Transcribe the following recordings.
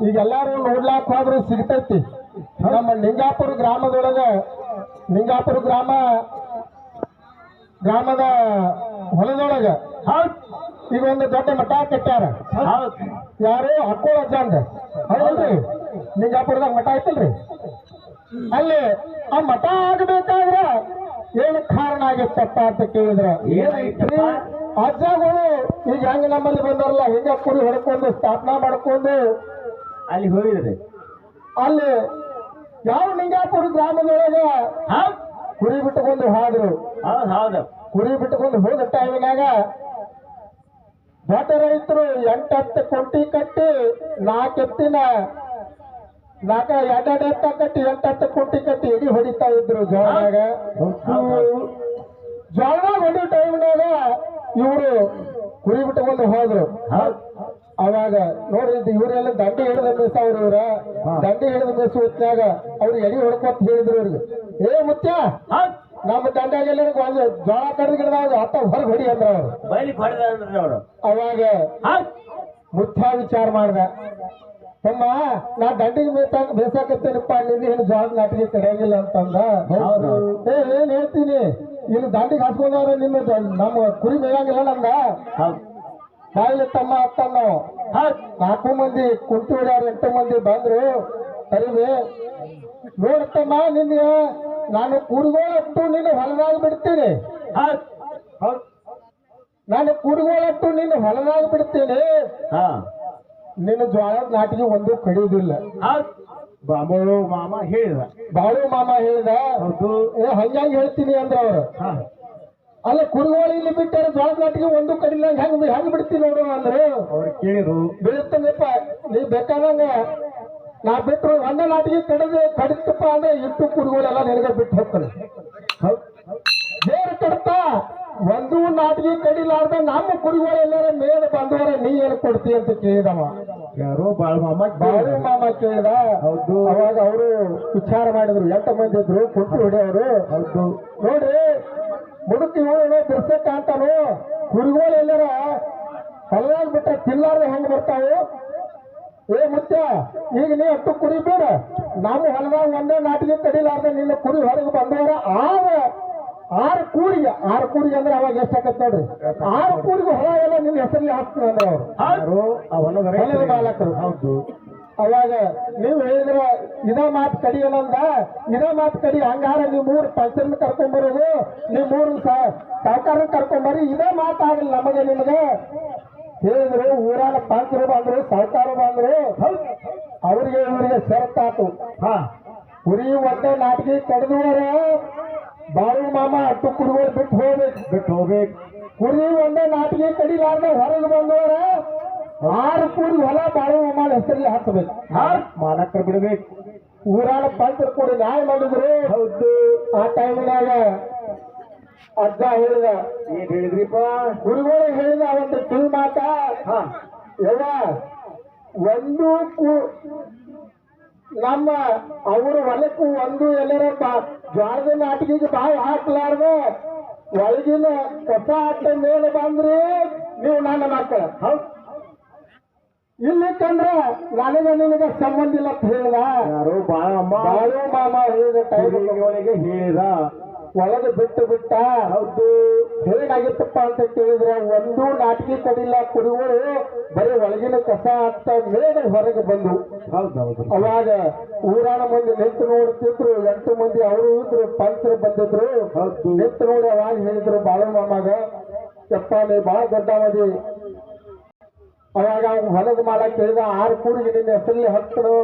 ಈಗ ಎಲ್ಲಾರು ನೋಡ್ಲಾಕ್ ಹೋದ್ರು ಸಿಗ್ತೈತಿ. ನಮ್ಮ ನಿಂಗಾಪುರ ಗ್ರಾಮದ ಹೊಲದೊಳಗ ಈಗ ಒಂದು ದೊಡ್ಡ ಮಠ ಕಟ್ಟ್ಯಾರ. ಯಾರು ಹಕ್ಕೋಳ ಅಜ್ಜಂದ ಹೌದಲ್ರಿ? ನಿಂಗಾಪುರದಾಗ ಮಠ ಐತಲ್ರಿ, ಅಲ್ಲಿ ಆ ಮಠ ಆಗಬೇಕಾದ್ರ ಏನು ಕಾರಣ ಆಗಿತ್ತಪ್ಪ ಅಂತ ಕೇಳಿದ್ರ ಏನೈತ್ರಿ? ಅಜ್ಜಗಳು ಈಗ ಹೆಂಗ ನಮ್ಮಲ್ಲಿ ಬಂದಾರಲ್ಲ, ಹಿಂಗ ಕುರಿ ಹೊಡ್ಕೊಂಡು ಸ್ಥಾಪನಾ ಮಾಡ್ಕೊಂಡು ಅಲ್ಲಿ ಹೋಗಿದ್ರಿ. ಅಲ್ಲಿ ಯಾವ ನಿಂಗಾಪುರ ಗ್ರಾಮದೊಳಗ ಕುರಿ ಬಿಟ್ಟುಕೊಂಡು ಹೋದ್ರು. ಕುರಿ ಬಿಟ್ಟುಕೊಂಡು ಹೋದ ಟೈಮಿನಾಗ ದೊಡ್ಡ ರೈತರು 8-10 ಕೊಂಟಿ ಕಟ್ಟಿ 4 ಎತ್ತಿನ 2 ಎತ್ತ ಕಟ್ಟಿ 8-10 ಕೊಂಟಿ ಕಟ್ಟಿ ಎಡಿ ಹೊಡಿತಾ ಇದ್ರು ಜೋಳದಾಗ. ಜೋಳದಾಗ ಹೊಡಿ ಟೈಮ್ನಾಗ ಇವರು ಕುರಿ ಬಿಟ್ಟುಕೊಂಡು ಹೋದ್ರು. ಅವಾಗ ನೋಡ್ರಿ, ಇವರೆಲ್ಲ ದಂಡಿ ಹಿಡಿದ ಮೇಸವ್ರು. ಇವ್ರ ದಂಡಿ ಹಿಡಿದ ಮೇಸು ಹೊತ್ನಾಗ ಅವ್ರು ಎಡಿ ಹೊಡ್ಕೊತ ಹೇಳಿದ್ರು ಇವ್ರಿಗೆ, ಏ ಮುತ್ಯ ನಮ್ಮ ದಂಡ್ಯಾಗ ಎಲ್ಲರಿಗೂ ಒಂದು ಜೋಳ ಕಡ್ದು ಗಿಡದಾಗ ಅತ್ತ ಹೊರಗೆ ಹೊಡಿ ಅಂದ್ರ ಅವ್ರು. ಅವಾಗ ಮುತ್ಯ ವಿಚಾರ ಮಾಡ್ದ, ತಮ್ಮ ನಾ ದಂಡಿಗೆ ಬೇಸಾಕತ್ತೇನಪ್ಪ, ನಿನ್ನೆ ಏನು ಜೋಳದ ನಾಟಿಗೆ ಕಡಿಯಾಗಿಲ್ಲ ಅಂತಂದ. ಏನ್ ಹೇಳ್ತೀನಿ, ಇಲ್ಲಿ ದಂಡಿಗೆ ಹಾಸ್ಕೊಂಡವ್ರ ನಿನ್ನ ನಮ್ಮ ಕುರಿ ಮೇಯಂಗಿಲ್ಲ ನಂದ. ಬಾಯಿಲೆ ತಮ್ಮ ಅತ್ತಂದ. 4 ಮಂದಿ ಕುಂತಿ ಹೊಡ್ಯಾರ, 8 ಮಂದಿ ಬಂದ್ರು. ಸರಿವೆ ನೋಡ್ತಮ್ಮ, ನಿನ್ನೆ ನಾನು ಕುರಿಗೋಳಟ್ಟು ನಿನ್ನ ಹೊಲದಾಗ ಬಿಡ್ತೀನಿ. ನಾನು ಕುರಿಗೋಳಟ್ಟು ನಿನ್ನ ಹೊಲದಾಗ ಬಿಡ್ತೀನಿ. ನಿನ್ನ ಜೋಳದ ನಾಟಿಗೆ ಒಂದು ಕಡಿಯುವುದಿಲ್ಲ. ಬಾಳು ಮಾಮ ಹೇಳಿದ. ಹಂಗಾಗಿ ಹೇಳ್ತೀನಿ ಅಂದ್ರ ಅವ್ರು. ಅಲ್ಲ, ಕುರಿಗೋಳಿ ಇಲ್ಲಿ ಬಿಟ್ಟಾರ, ಜೋಳದ ನಾಟಿಗೆ ಒಂದು ಕಡಿಲ್ಲ, ಹೆಂಗ್ ಬಿಡ್ತೀನಿ ನೋಡು ಅಂದ್ರು. ಅವ್ರು ಕೇಳಿದ್ರು, ಬೀಳುತ್ತೇನಪ್ಪ ನೀ ಬೇಕಾದಂಗ ನಾ ಬಿಟ್ರು ಒಂದೇ ನಾಟಿಗೆ ಕಡಿತಪ್ಪ ಅಂದ್ರೆ ಇಟ್ಟು ಕುರಿಗಳೆಲ್ಲ ನಿನಗೆ ಬಿಟ್ಟು ಹೋಗ್ತಾನೆ. ಬೇರೆ ಕಡ್ತಾ ಒಂದು ನಾಟಿಗೆ ಕಡಿಲಾರ್ದ ನಮ್ಮ ಕುರಿಗಳು ಎಲ್ಲಾರ ಮೇಲೆ ಬಂದವರ ನೀ ಏನು ಕೊಡ್ತಿ ಅಂತ ಕೇಳಿದವ. ಯಾರೋ ಬಾಳು ಮಾಮ ಕೇಳಿದ. ಹೌದು. ಅವಾಗ ಅವರು ವಿಚಾರ ಮಾಡಿದ್ರು, 8 ಮಂದಿ ಇದ್ರು ಕುಂಟಿ ಹೊಡೆಯವರು. ಹೌದು. ನೋಡ್ರಿ, ಮುಡುಕಿ ಏನೋ ಬಿರ್ಸಕ್ಕ ಅಂತಾನು ಕುರಿಗಳು ಎಲ್ಲಾರ ಹೊಲದಾಗ ಬಿಟ್ಟ ತಿನ್ನಾರ್ದ ಹೆಂಗ್ ಬರ್ತಾವು? ಏ ಮುತ್ಯ, ಈಗ ನೀ 8 ಕುರಿ ಬೇಡ, ನಮ್ಮ ಹೊಲದಾಗ ಒಂದೇ ನಾಟಿಗೆ ಕಡಿಲಾರ್ದ ನಿನ್ನ ಕುರಿ ಹೊರಗೆ ಬಂದವರ 6 ಕೂರಿಗೆ ಅಂದ್ರೆ ಅವಾಗ ಎಷ್ಟಾಕತ್ ನೋಡ್ರಿ. 6 ಕೂರಿಗೆ ಹೊಲ ಎಲ್ಲ ನಿನ್ನ ಹೆಸರಲ್ಲಿ ಹಾಕ್ತೀನಿ ಅಂದ್ರೆ ಅವರು ಹೊಲದ ಮಾಲಕರು. ಹೌದು. ಅವಾಗ ನೀವು ಹೇಳಿದ್ರ ಇದ ಮಾತು ಕಡಿ ಏನಂದ, ಇದ ಮಾತು ಕಡಿ. ಹಂಗಾರ ನೀವು 3 ಪಂಚರನ್ನ ಕರ್ಕೊಂಡ್ಬರೋದು, ನೀವು 3 ಸಾವುಕಾರನ್ನ ಕರ್ಕೊಂಡ್ಬರಿ, ಇದೇ ಮಾತಾಗಲ್ಲ ನಮಗೆ ನಿಮಗೆ ಹೇಳಿದ್ರು. ಊರಾನ ಪಂಚರು ಬಂದ್ರು, ಸಾವುಕಾರ ಬಂದ್ರು, ಅವ್ರಿಗೆ ಇವರಿಗೆ ಶರತ್ತಾತು. ಕುರಿ ಒಂದೇ ನಾಟಿಗೆ ಕಡಿದವರ ಬಾಳು ಮಾಮ 10 ಕುರಿಗಳು ಬಿಟ್ಟು ಹೋಗ್ಬೇಕು. ಕುರಿ ಒಂದೇ ನಾಟಿಗೆ ಕಡಿಲಾರ್ದ ಹೊರಗೆ ಬಂದವರ 6 ಕೂಡಿ ಹೊಲ ಬಾಳು ಮಾಮ ಹೆಸರಲ್ಲಿ ಹಾಕಬೇಕು. ಮಾಲಕರು ಬಿಡ್ಬೇಕು. ಊರಾನ ಪಂಚರು ಕೂಡ ನ್ಯಾಯ ಮಾಡಿದ್ರು. ಹೌದು. ಆ ಟೈಮಿನಾಗ ಅಜ್ಜ ಹೇಳಿದ, ಏನ್ ಹೇಳಿದ್ರಿಪ್ಪ? ಗುರುಗಳು ಹೇಳಿದ ಒಂದು ಕಿವಿ ಮಾತ, ಯವ್ವ ಒಂದು ನಮ್ಮ ಅವರು ಹೊಲಕ್ಕೂ ಒಂದು ಎಲ್ಲರ ಜ್ವಾಳದ ನಾಟಿಗೆ ಬಾಯಿ ಹಾಕ್ಲಾರ್ದ ಒಳಗಿನ ಕಸ ಅಟ್ಟ ಮೇಲೆ ಬಂದ್ರಿ ನೀವು ನನ್ನ ಮಕ್ಕಳ. ಹೌದು. ಇಲ್ಲಿಕ್ಕಂದ್ರ ನನಗೆ ನಿನಗೆ ಸಂಬಂಧ ಇಲ್ಲ ಅಂತ ಹೇಳಿದ. ಯಾರು ಬಾಳು ಮಾಮ ಹೇಳಿದ ಟೈಮಿಗೆ ಹೇಳಿದ. ಒಳಗೆ ಬಿಟ್ಟ. ಹೌದು. ಹೇಗಾಗಿತ್ತಪ್ಪ ಅಂತ ಕೇಳಿದ್ರೆ, ಒಂದು ನಾಟಿಗೆ ಕಡಿಲ್ಲ ಕುರಿಗಳು, ಬರೀ ಒಳಗಿನ ಕಸ ಆಗ್ತ ಮೇಲೆ ಹೊರಗೆ ಬಂದು. ಅವಾಗ ಊರಾಣ ಮಂದಿ ನಿಂತು ನೋಡ್ತಿದ್ರು. 8 ಮಂದಿ ಅವರು ಇದ್ರು, ಪಂಚರು ಬಂದಿದ್ರು. ನಿಂತು ನೋಡಿ ಅವಾಗ ಹೇಳಿದ್ರು ಬಾಳು ಮಾಮಾಗ, ಯಪ್ಪ ನೀ ಬಹಳ ದೊಡ್ಡ ಮದಿ. ಅವಾಗ ಅವ್ನು ಹೊಲದ ಮಾಲ ಕೇಳಿದ, 6 ಕೂರಿಗೆ ನಿನ್ನ ಹೆಸರಲ್ಲಿ ಹತ್ತರು,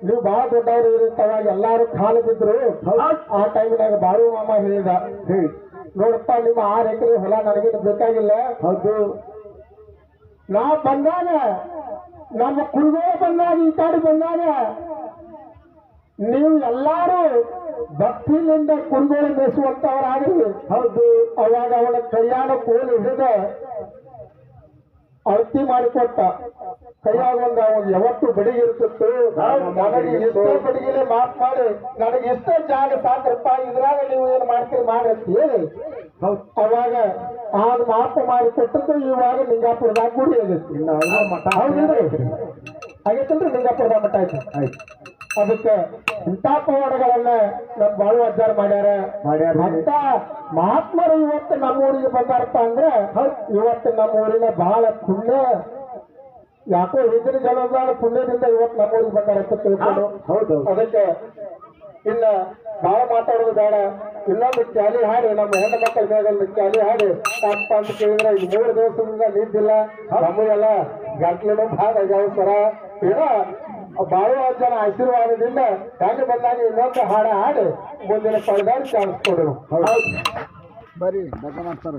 ನೀವು ಬಹಳ ದೊಡ್ಡವರು ಇರುತ್ತವಾಗ ಎಲ್ಲಾರು ಕಾಲು ಬಿದ್ರು. ಆ ಟೈಮಿನಾಗ ಬಾಳು ಮಾಮ ಹೇಳಿದ, ನೋಡಪ್ಪ ನಿಮ್ಮ 6 ಎಕರೆ ಹೊಲ ನನಗೇನು ಬೇಕಾಗಿಲ್ಲ. ಹೌದು. ನಾ ಬಂದಾಗ, ನಮ್ಮ ಕುರಿಗಳು ಬಂದಾಗ, ಈ ಕಾಡು ಬಂದಾಗ ನೀವು ಎಲ್ಲಾರು ಭಕ್ತಿಯಿಂದ ಕುರಿಗಳು ಮೇಯಿಸುವಂತವರಾಗ್ರಿ. ಹೌದು. ಅವಾಗ ಅವನ ಕೈಯಾನ ಕೋಲು ಹಿಡಿದ ಅಳತಿ ಮಾಡಿಕೊಟ್ಟ. ಕೈಯಾಗ ಒಂದು ಯಾವತ್ತು ಬಡಿಗೆ ಇರ್ತಿತ್ತು. ನನಗೆ ಎಷ್ಟೋ ಬಡಿಗೆಲೆ ಮಾತು ಮಾಡಿ, ನನಗೆ ಎಷ್ಟೋ ಜಾಗ ಸಾಕ್ರಪ್ಪ, ಇದ್ರಾಗ ನೀವು ಏನ್ ಮಾಡ್ತೀರಿ ಮಾಡಿ ಅಂತ ಹೇಳಿ ಅವಾಗ ಆಗ ಮಾತು ಮಾಡಿ ಕೊಟ್ಟದ್ದು. ಇವಾಗ ನಿಂಗಾಪುರದಾಗ ಗುಡಿ ಆಗೈತಿ. ಹೌದ್ರಿ. ಆಗೈತಲ್ರಿ ಲಿಂಗಾಪುರದ ಮಠ ಆಯ್ತು ಆಯ್ತು ಅದಕ್ಕೆ ಇಂಥ ಪವಾಡಗಳನ್ನ ನಮ್ ಬಾಳು ಅಜ್ಜಾರ್ ಮಾಡ್ಯಾರ ಅಂತ ಮಹಾತ್ಮರು ಇವತ್ತು ನಮ್ಮೂರಿಗೆ ಬಂದಾರಪ್ಪ ಅಂದ್ರೆ ಇವತ್ತು ನಮ್ಮ ಊರಿನ ಬಹಳ ಪುಣ್ಯ ಯಾಕೋ ಹಿಂದಿನ ಜನರ ಪುಣ್ಯದಿಂದ ಇವತ್ತು ನಮ್ಮೂರಿಗೆ ಬಂದಾರ ಅಂತ ತಿಳ್ಕೊಂಡು ಹೌದು ಅದಕ್ಕೆ ಇನ್ನ ಬಹಳ ಮಾತಾಡೋದು ಬೇಡ ಇನ್ನೊಂದು ಕ್ಯಾಲಿ ಹಾಡಿ ನಮ್ಮ ಹೆಣ್ಣು ಮಕ್ಕಳ ಮೇಲೆ ಕ್ಯಾಲಿ ಹಾಡಿ ಅಪ್ಪ ಅಂತ ಕೇಳಿದ್ರೆ ಈಗ 3 ದಿವಸದಿಂದ ನಿಂತಿಲ್ಲ ನಮಗೆಲ್ಲ ಗಂಟ್ಲು ಭಾಗ ಆಗ್ಯಾವ ಸರ ಏನೋ ಬಾಳು ಜನ ಆಶೀರ್ವಾದದಿಂದ ಹೆಂಗೆ ಬಂದಾಗ ಇನ್ನೊಂದು ಹಾಡ ಹಾಡಿ ಮುಂದಿನ ಪಡೆದಾಡಿ ಚಾನ್ಸ್ ಕೊಡೋರು ಬರೀ ಮಾಡ್ತಾರ